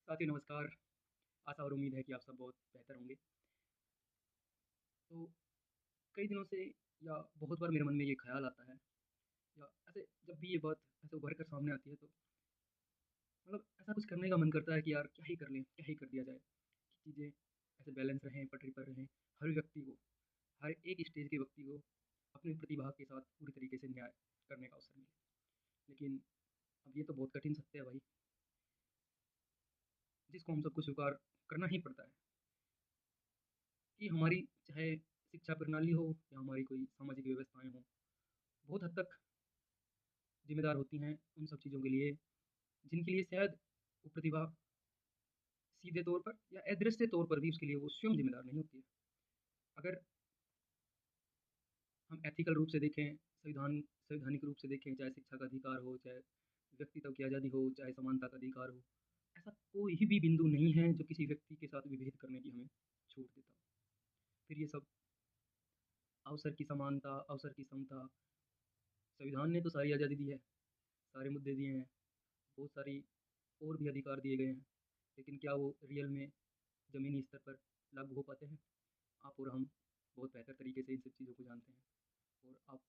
साथियों नमस्कार। आशा और उम्मीद है कि आप सब बहुत बेहतर होंगे। तो कई दिनों से या बहुत बार मेरे मन में ये ख़्याल आता है या ऐसे जब भी ये बात ऐसे उभर कर सामने आती है तो मतलब ऐसा कुछ करने का मन करता है कि यार क्या ही कर लें, क्या ही कर दिया जाए कि चीज़ें ऐसे बैलेंस रहें, पटरी पर रहें। हर व्यक्ति को, हर एक स्टेज के व्यक्ति को अपनी प्रतिभा के साथ पूरी तरीके से न्याय करने का अवसर मिले। लेकिन अब ये तो बहुत कठिन सत्य है भाई, जिसको हम सबको स्वीकार करना ही पड़ता है कि हमारी चाहे शिक्षा प्रणाली हो या हमारी कोई सामाजिक व्यवस्थाएँ हों, बहुत हद तक ज़िम्मेदार होती हैं उन सब चीज़ों के लिए, जिनके लिए शायद वो प्रतिभा सीधे तौर पर या अदृश्य तौर पर भी उसके लिए वो स्वयं ज़िम्मेदार नहीं होती है। अगर हम एथिकल रूप से देखें, संवैधानिक रूप से देखें, चाहे शिक्षा का अधिकार हो, चाहे व्यक्तित्व की आज़ादी हो, चाहे समानता का अधिकार हो, ऐसा कोई भी बिंदु नहीं है जो किसी व्यक्ति के साथ विभेद करने की हमें छूट देता हो। फिर ये सब अवसर की समानता, अवसर की समता, संविधान ने तो सारी आज़ादी दी है, सारे मुद्दे दिए हैं, बहुत सारी और भी अधिकार दिए गए हैं, लेकिन क्या वो रियल में ज़मीनी स्तर पर लागू हो पाते हैं? आप और हम बहुत बेहतर तरीके से इन सब चीज़ों को जानते हैं। और आप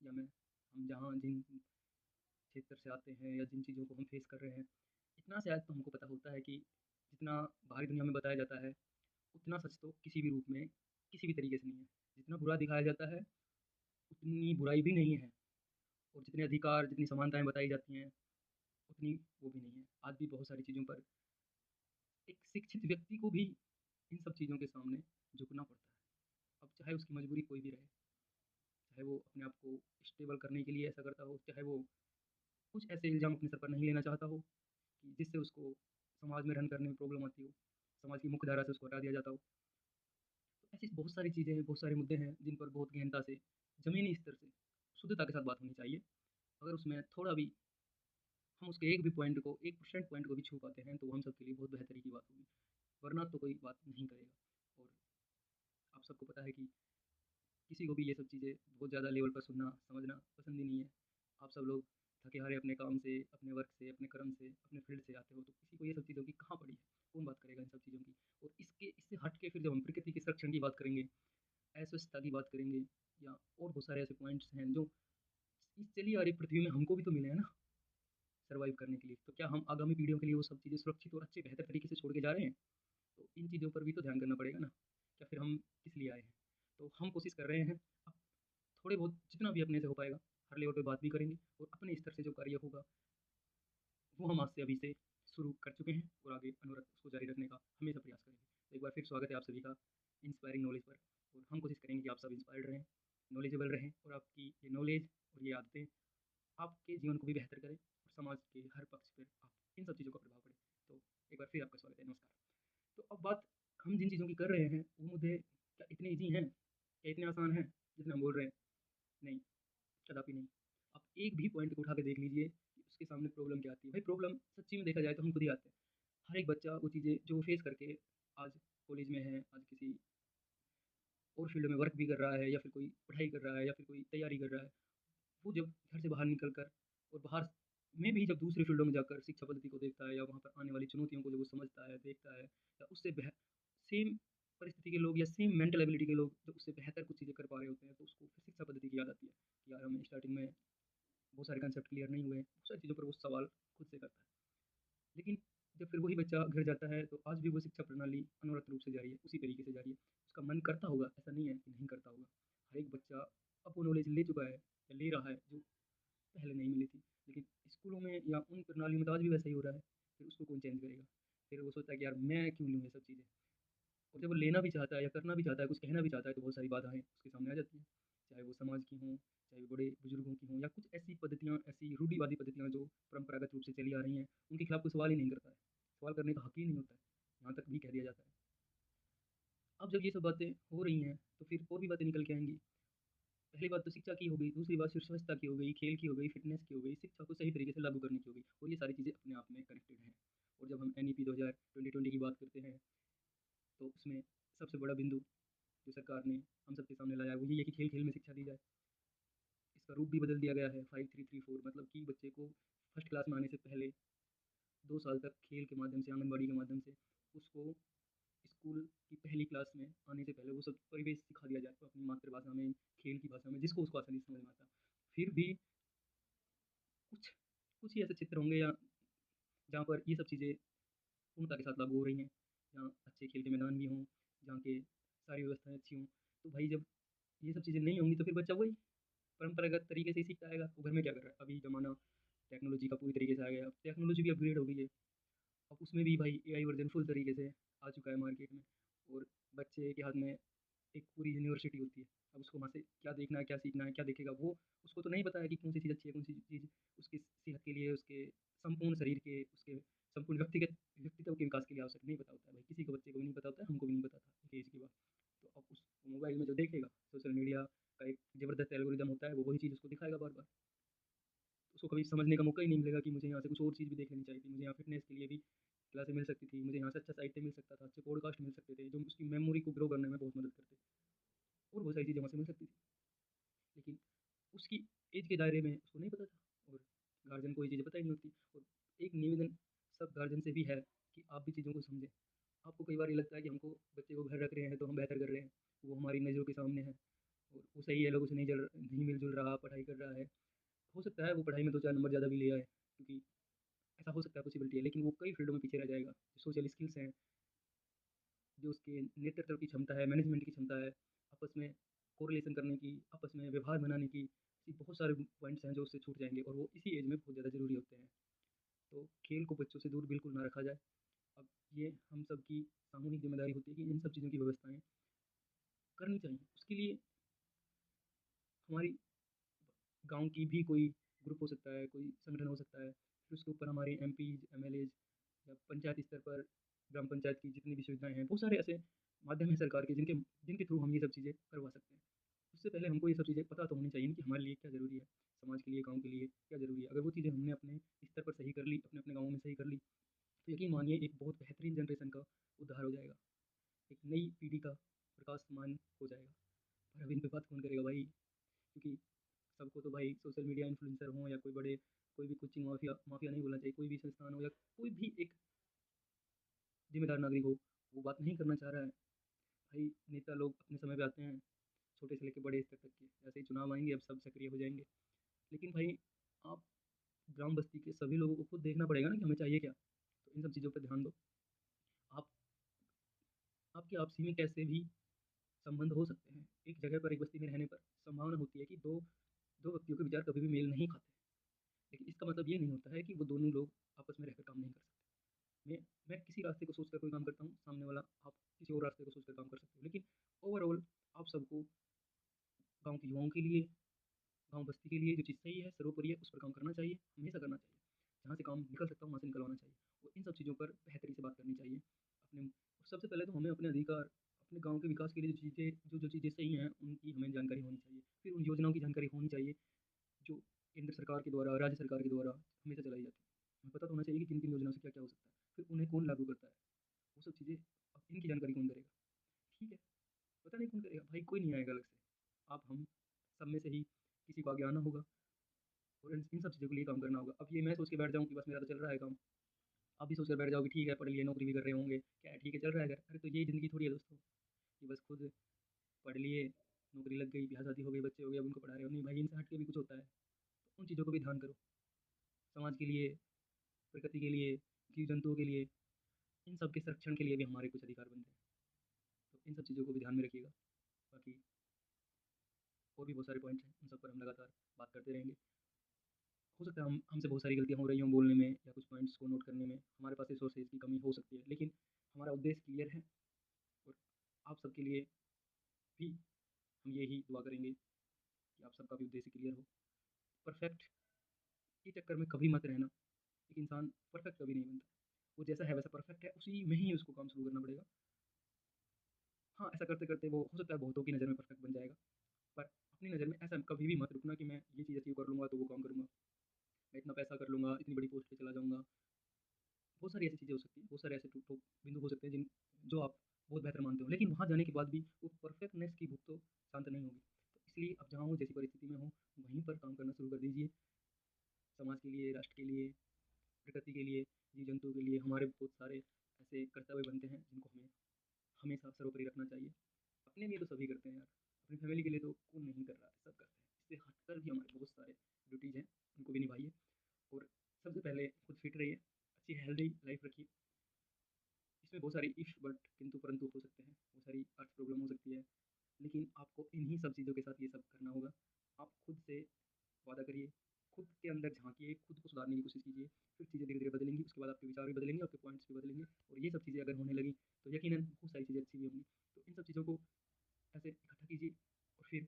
या मैं, हम जहाँ जिन क्षेत्र से आते हैं या जिन चीज़ों को हम फेस कर रहे हैं, इतना शायद तो हमको पता होता है कि जितना बाहरी दुनिया में बताया जाता है, उतना सच तो किसी भी रूप में, किसी भी तरीके से नहीं है। जितना बुरा दिखाया जाता है, उतनी बुराई भी नहीं है, और जितने अधिकार, जितनी समानताएँ बताई जाती हैं, उतनी वो भी नहीं है। आज भी बहुत सारी चीज़ों पर एक शिक्षित व्यक्ति को भी इन सब चीज़ों के सामने झुकना पड़ता है। अब चाहे उसकी मजबूरी कोई भी रहे, चाहे वो अपने आप को स्टेबल करने के लिए ऐसा करता हो, चाहे वो कुछ ऐसे इल्ज़ाम अपने सर पर नहीं लेना चाहता हो कि जिससे उसको समाज में रन करने में प्रॉब्लम आती हो, समाज की मुख्य धारा से उसको हटा दिया जाता हो। तो ऐसी बहुत सारी चीज़ें हैं, बहुत सारे मुद्दे हैं जिन पर बहुत गहनता से, ज़मीनी स्तर से, शुद्धता के साथ बात होनी चाहिए। अगर उसमें थोड़ा भी हम उसके एक भी पॉइंट को, 1% पॉइंट को भी छू पाते हैं, तो वो हम सबके लिए बहुत बेहतरी की बात होगी, वरना तो कोई बात नहीं करेगा। और आप सबको पता है कि किसी को भी ये सब चीज़ें बहुत ज़्यादा लेवल पर सुनना, समझना पसंद ही नहीं है। आप सब लोग थके-हारे अपने काम से, अपने वर्क से, अपने कर्म से, अपने फ़ील्ड से आते हो, तो किसी को ये सब चीज़ों की कहाँ पड़ी है? कौन बात करेगा इन सब चीज़ों की? और इससे हट के फिर जब हम प्रकृति के संरक्षण की बात करेंगे, अस्वच्छता की बात करेंगे या और बहुत सारे ऐसे पॉइंट्स हैं जो इस चली आ रही पृथ्वी में हमको भी तो मिले हैं ना, सर्वाइव करने के लिए। तो क्या हम आगामी पीढ़ियों के लिए वो सब चीज़ें सुरक्षित और अच्छे बेहतर तरीके से छोड़ के जा रहे हैं? तो इन चीज़ों पर भी तो ध्यान करना पड़ेगा ना, क्या फिर हम किस लिए आए हैं? तो हम कोशिश कर रहे हैं, अब थोड़े बहुत जितना भी अपने से हो पाएगा, हर लेवल पे बात भी करेंगे और अपने स्तर से जो कार्य होगा, वो हम आज से अभी से शुरू कर चुके हैं और आगे अनवरत उसको जारी रखने का हमेशा प्रयास करेंगे। तो एक बार फिर स्वागत है आप सभी का इंस्पायरिंग नॉलेज पर, और हम कोशिश करेंगे कि आप सब इंस्पायर्ड रहें, नॉलेजेबल रहें और आपकी ये नॉलेज और ये आदतें आपके जीवन को भी बेहतर करें और समाज के हर पक्ष पर आप इन सब चीज़ों का प्रभाव पड़े। तो एक बार फिर आपका स्वागत है, नमस्कार। तो अब बात हम जिन चीज़ों की कर रहे हैं, वो मुद्दे क्या इतने ईज़ी हैं? क्या इतने आसान हैं, जितना हम बोल रहे हैं? नहीं, कदापि नहीं। आप एक भी पॉइंट को उठा के देख लीजिए कि उसके सामने प्रॉब्लम क्या आती है। भाई प्रॉब्लम सच्ची में देखा जाए तो हम खुद ही आते हैं। हर एक बच्चा वो चीज़ें जो फेस करके आज कॉलेज में है, आज किसी और फील्ड में वर्क भी कर रहा है या फिर कोई पढ़ाई कर रहा है या फिर कोई तैयारी कर रहा है, वो जब घर से बाहर निकल कर और बाहर में भी जब दूसरे फील्डों में जाकर शिक्षा पद्धति को देखता है या वहाँ पर आने वाली चुनौतियों को जब वो समझता है, देखता है, या उससे सेम परिस्थिति के लोग या सेम मेंटल एबिलिटी के लोग जब उससे बेहतर कुछ चीज़ें कर पा रहे होते हैं, तो उसको फिर शिक्षा पद्धति की याद आती है कि यार हमें स्टार्टिंग में बहुत सारे कंसेप्ट क्लियर नहीं हुए, बहुत सारी चीज़ों पर वो सवाल खुद से करता है। लेकिन जब फिर वही बच्चा घर जाता है, तो आज भी वो शिक्षा प्रणाली अनवरत रूप से जारी है, उसी तरीके से जारी है। उसका मन करता होगा, ऐसा नहीं है कि नहीं करता होगा। हर एक बच्चा अब वो नॉलेज ले चुका है या ले रहा है जो पहले नहीं मिली थी। लेकिन स्कूलों में या उन प्रणालियों में तो आज भी वैसा ही हो रहा है, फिर उसको कौन चेंज करेगा? फिर वो सोचता है कि यार मैं क्यों लूँ ये सब चीज़ें? और जब वो लेना भी चाहता है या करना भी चाहता है, कुछ कहना भी चाहता है, तो बहुत सारी बाधाएँ उसके सामने आ जाती हैं। चाहे वो समाज की हों, चाहे वो बड़े बुजुर्गों की हों, या कुछ ऐसी पद्धतियाँ, ऐसी रूढ़िवादी पद्धतियाँ जो परंपरागत रूप से चली आ रही हैं, उनके खिलाफ कोई सवाल ही नहीं करता है। सवाल करने का हक ही नहीं होता है, यहाँ तक भी कह दिया जाता है। अब जब ये सब बातें हो रही हैं, तो फिर और भी बातें निकल के आएँगी। पहली बात तो शिक्षा की हो गई, दूसरी बात फिर स्वच्छता की हो गई, खेल की हो गई, फ़िटनेस की हो गई, शिक्षा को सही तरीके से लागू करने की हो गई, और ये सारी चीज़ें अपने आप में कनेक्टेड हैं। और जब हम एनईपी 2020 की बात करते हैं, तो उसमें सबसे बड़ा बिंदु जो सरकार ने हम सबके सामने लाया है, वो यही है कि खेल-खेल में शिक्षा दी जाए। इसका रूप भी बदल दिया गया है, 5334, मतलब कि बच्चे को फर्स्ट क्लास में आने से पहले 2 साल तक खेल के माध्यम से, आंगनबाड़ी के माध्यम से उसको स्कूल की पहली क्लास में आने से पहले वो सब परिवेश सिखा दिया जाए अपनी मातृभाषा में, खेल की भाषा में, जिसको उसको आसानी से समझ में आता। फिर भी कुछ कुछ ही ऐसे क्षेत्र होंगे या जहाँ पर ये सब चीज़ें पूर्णता के साथ लागू हो रही हैं, जहाँ अच्छे खेल के मैदान भी हों, जहाँ के सारी व्यवस्थाएँ अच्छी हों। तो भाई जब ये सब चीज़ें नहीं होंगी तो फिर बच्चा वही परंपरागत तरीके से ही सीखता आएगा। वो घर में क्या कर रहा है? अभी ज़माना टेक्नोलॉजी का पूरी तरीके से आ गया है। अब टेक्नोलॉजी भी अपग्रेड हो गई है। अब उसमें भी भाई एआई वर्ज़न फुल तरीके से आ चुका है मार्केट में, और बच्चे के हाथ में एक पूरी यूनिवर्सिटी होती है। अब उसको वहाँ से क्या देखना है, क्या सीखना है, क्या देखेगा, वो उसको तो नहीं पता है कि कौन सी चीज़ अच्छी है, कौन सी चीज़ उसकी सेहत के लिए, उसके संपूर्ण शरीर के, उसके संपूर्ण व्यक्तित्व के विकास के लिए आवश्यक नहीं पता होता है भाई। किसी को बच्चे को भी नहीं पता होता है, हमको भी नहीं पता था एक एज के बाद। तो अब उस मोबाइल में जो देखेगा, सोशल मीडिया का एक ज़बरदस्त एल्गोरिदम होता है, वो वही चीज़ उसको दिखाएगा बार-बार। उसको कभी समझने का मौका ही नहीं मिलेगा कि मुझे यहाँ से कुछ और चीज़ भी देख लेनी चाहिए थी। मुझे यहाँ फ़िटनेस के लिए भी क्लासें मिल सकती थी, मुझे यहाँ से अच्छा साहित्य मिल सकता था, अच्छे पॉडकास्ट मिल सकते थे, जो उसकी मेमोरी को ग्रो करने में बहुत मदद करते, और बहुत सारी चीज़ें वहाँ से मिल सकती थी। लेकिन उसकी एज के दायरे में उसको नहीं पता था, और गार्जियन को ये चीज़ें पता ही नहीं होती। और एक निवेदन सब गार्जियन से भी है कि आप भी चीज़ों को समझें। आपको कई बार ये लगता है कि हमको बच्चे को घर रख रहे हैं तो हम बेहतर कर रहे हैं, वो हमारी नज़रों के सामने है और वो सही है, लोगों से नहीं मिल-जुल रहा, पढ़ाई कर रहा है। हो सकता है वो पढ़ाई में 2-4 नंबर ज़्यादा भी ले आए, क्योंकि ऐसा हो सकता है, पॉसिबिलिटी है, लेकिन वो कई फील्डों में पीछे रह जाएगा। सोशल स्किल्स हैं, जो उसके नेतृत्व की क्षमता है, मैनेजमेंट की क्षमता है, आपस में कोरिलेशन करने की, आपस में व्यवहार बनाने की, ऐसी बहुत सारे पॉइंट्स हैं जो उससे छूट जाएँगे, और वो इसी एज में बहुत ज़्यादा ज़रूरी होते हैं। तो खेल को बच्चों से दूर बिल्कुल ना रखा जाए। अब ये हम सब की सामूहिक ज़िम्मेदारी होती है कि इन सब चीज़ों की व्यवस्थाएँ करनी चाहिए। उसके लिए हमारी गाँव की भी कोई ग्रुप हो सकता है, कोई संगठन हो सकता है, फिर उसके ऊपर हमारे एमपीज़, एमएलएज़ या पंचायत स्तर पर ग्राम पंचायत की जितनी भी सुविधाएँ हैं, बहुत सारे ऐसे माध्यम हैं सरकार के जिनके जिनके थ्रू हम ये सब चीज़ें करवा सकते हैं। उससे पहले हमको ये सब चीज़ें पता तो होनी चाहिए ना कि हमारे लिए क्या ज़रूरी है, समाज के लिए, गाँव के लिए क्या ज़रूरी है। अगर वो चीज़ें हमने अपने स्तर पर सही कर ली, अपने-अपने गाँवों में सही कर ली, तो यकीन मानिए एक बहुत बेहतरीन जनरेशन का उद्धार हो जाएगा। एक नई पीढ़ी का प्रकाशमान हो जाएगा। पर अब इन पे बात कौन करेगा भाई? क्योंकि सबको तो भाई सोशल मीडिया इन्फ्लुएंसर हों या कोई बड़े, कोई भी कोचिंग माफिया माफिया नहीं बोलना चाहिए, कोई भी संस्थान हो या कोई भी एक जिम्मेदार नागरिक हो, वो बात नहीं करना चाह रहा है। भाई नेता लोग अपने समय पे आते हैं, छोटे से लेकर बड़े स्तर तक के, जैसे ही चुनाव आएँगे अब सब सक्रिय हो जाएँगे। लेकिन भाई आप ग्राम बस्ती के सभी लोगों को खुद देखना पड़ेगा ना कि हमें चाहिए क्या? तो इन सब चीज़ों पे ध्यान दो। आप आपकी आपसी में कैसे भी संबंध हो सकते हैं। एक जगह पर, एक बस्ती में रहने पर संभावना होती है कि 2 व्यक्तियों के विचार कभी भी मेल नहीं खाते। लेकिन इसका मतलब ये नहीं होता है कि वो दोनों लोग आपस में रहकर काम नहीं कर सकते। मैं मैं किसी रास्ते को सोचकर कोई काम करता हूँ, सामने वाला आप किसी और रास्ते को सोचकर काम कर सकते हो। लेकिन ओवरऑल आप सबको गाँव के युवाओं के लिए, गाँव बस्ती के लिए जो चीज़ सही है, सर्वोपरि है, उस पर काम करना चाहिए, हमेशा करना चाहिए। जहाँ से काम निकल सकता है, वहाँ से निकलवाना चाहिए, और इन सब चीज़ों पर बेहतरी से बात करनी चाहिए। अपने सबसे पहले तो हमें अपने अधिकार, अपने गाँव के विकास के लिए जो चीज़ें सही हैं, उनकी हमें जानकारी होनी चाहिए। फिर उन योजनाओं की जानकारी होनी चाहिए, जो केंद्र सरकार के द्वारा, राज्य सरकार के द्वारा हमेशा चलाई जाती है। हमें पता तो होना चाहिए कि किन-किन योजनाओं से क्या-क्या हो सकता है। फिर उन्हें कौन लागू करता है, वो सब चीज़ें, अब इनकी जानकारी कौन करेगा? ठीक है, पता नहीं कौन करेगा, भाई कोई नहीं आएगा अलग से। आप हम सब में से ही किसी को आगे आना होगा, और इन सब चीज़ों के लिए काम करना होगा। अब ये मैं सोच के बैठ जाऊँ कि बस मेरा तो चल रहा है काम, आप भी सोच कर बैठ जाओ कि ठीक है, पढ़ लिए, नौकरी भी कर रहे होंगे, क्या है, ठीक है, चल रहा है घर। अरे तो यही ज़िंदगी थोड़ी है दोस्तों, कि बस खुद पढ़ लिए, नौकरी लग गई, ब्याह-शादी हो गई, बच्चे हो गए, अब उनको पढ़ा रहे हो। नहीं भाई, इनसे हट के भी कुछ होता है। तो उन चीज़ों को भी ध्यान करो, समाज के लिए, प्रकृति के लिए, जीव-जंतुओं के लिए, इन सब के संरक्षण के लिए भी हमारे कुछ अधिकार बनते हैं। तो इन सब चीज़ों को भी ध्यान में रखिएगा। बाकी और भी बहुत सारे पॉइंट्स हैं, उन सब पर हम लगातार बात करते रहेंगे। हो सकता है हमसे बहुत सारी गलतियाँ हो रही हों बोलने में या कुछ पॉइंट्स को नोट करने में, हमारे पास रिसोर्सेज़ की कमी हो सकती है, लेकिन हमारा उद्देश्य क्लियर है, और आप सबके लिए भी हम यही दुआ करेंगे कि आप सबका भी उद्देश्य क्लियर हो। परफेक्ट के चक्कर में कभी मत रहना, एक इंसान परफेक्ट कभी नहीं बनता। वो जैसा है वैसा परफेक्ट है, उसी में ही उसको काम शुरू करना पड़ेगा। हाँ, ऐसा करते-करते वो हो सकता है बहुतों की नज़र में परफेक्ट बन जाएगा, पर अपनी नज़र में ऐसा कभी भी मत रुकना कि मैं ये चीज़ अचीव कर लूँगा तो वो काम करूँगा, मैं इतना पैसा कर लूँगा, इतनी बड़ी पोस्ट पे चला जाऊँगा। बहुत सारी ऐसी चीज़ें हो सकती हैं, बहुत सारे ऐसे टू टू बिंदु हो सकते हैं जो आप बहुत बेहतर मानते हो, लेकिन वहाँ जाने के बाद भी वो परफेक्टनेस की भूख तो शांत नहीं होगी। तो इसलिए आप जहाँ हो, जैसी परिस्थिति में हो, वहीं पर काम करना शुरू कर दीजिए, समाज के लिए, राष्ट्र के लिए, प्रकृति के लिए। जीव-जंतुओं के लिए हमारे बहुत सारे ऐसे कर्तव्य बनते हैं जिनको हमें हमेशा सर्वोपरि रखना चाहिए। अपने लिए तो सभी करते हैं यार, अपनी फैमिली के लिए तो कौन नहीं कर रहा है, सब करते हैं। इससे हटकर भी हमारे बहुत सारे ड्यूटीज़ हैं, उनको भी निभाइए और सबसे पहले खुद फिट रहिए, अच्छी हेल्दी लाइफ़ रखिए। इसमें बहुत सारी इफ बट किंतु परंतु हो सकते हैं, बहुत सारी अर्थ प्रॉब्लम हो सकती है, लेकिन आपको इन्हीं सब चीज़ों के साथ ये सब करना होगा। आप खुद से वादा करिए, खुद के अंदर झाँकिए, खुद को सुधारने की कोशिश कीजिए, फिर चीज़ें धीरे-धीरे बदलेंगी, उसके बाद आपके विचार भी बदलेंगे, आपके पॉइंट्स भी बदलेंगे और ये सब चीज़ें अगर होने लगी, तो यकीनन बहुत सारी चीज़ें अच्छी भी होंगी। तो इन सब चीज़ों को ऐसे इकट्ठा कीजिए और फिर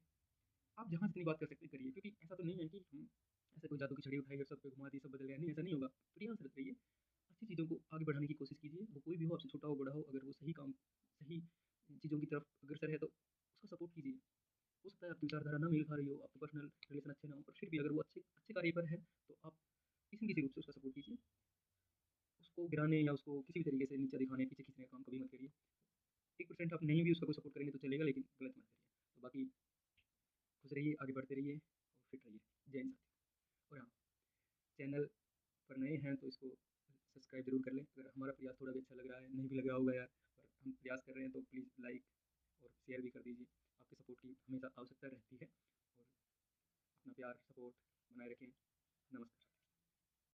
आप जहाँ जितनी बात कर सकते हैं करिए, क्योंकि ऐसा तो नहीं है कि हम ऐसे कोई जादू की छड़ी उठाई और सब पे घुमा दी, सब बदल गया, नहीं ऐसा नहीं होगा। प्रयासरत रहिए, अच्छी चीज़ों को आगे बढ़ाने की कोशिश कीजिए, वो कोई भी हो, आपसे छोटा हो, बड़ा हो, अगर वो सही काम सही चीज़ों की तरफ अग्रसर है, तो उसका सपोर्ट कीजिए। हो सकता है आपकी विचारधारा ना मेल खा रही हो, आपके पर्सनल रिलेशन अच्छे ना हो, पर फिर भी अगर वो अच्छे अच्छे कार्य पर है, तो आप किसी न किसी रूप से उसका सपोर्ट कीजिए। उसको गिराने या उसको किसी भी तरीके से नीचा दिखाने, पीछे खींचने का काम कभी मत करिए। 1% आप नहीं भी उसका कोई सपोर्ट करेंगे तो चलेगा, लेकिन गलत मत करिए। तो बाकी खुश रहिए, आगे बढ़ते रहिए और फिट रहिए। जय हिंद साथियों। और हाँ, चैनल पर नए हैं तो इसको सब्सक्राइब ज़रूर कर लें। अगर हमारा प्रयास थोड़ा भी अच्छा लग रहा है, नहीं भी लग रहा होगा यार, पर हम प्रयास कर रहे हैं तो प्लीज़ लाइक और शेयर भी कर दीजिए। आपके सपोर्ट की हमेशा आवश्यकता रहती है और अपना प्यार, सपोर्ट बनाए रखें। नमस्कार।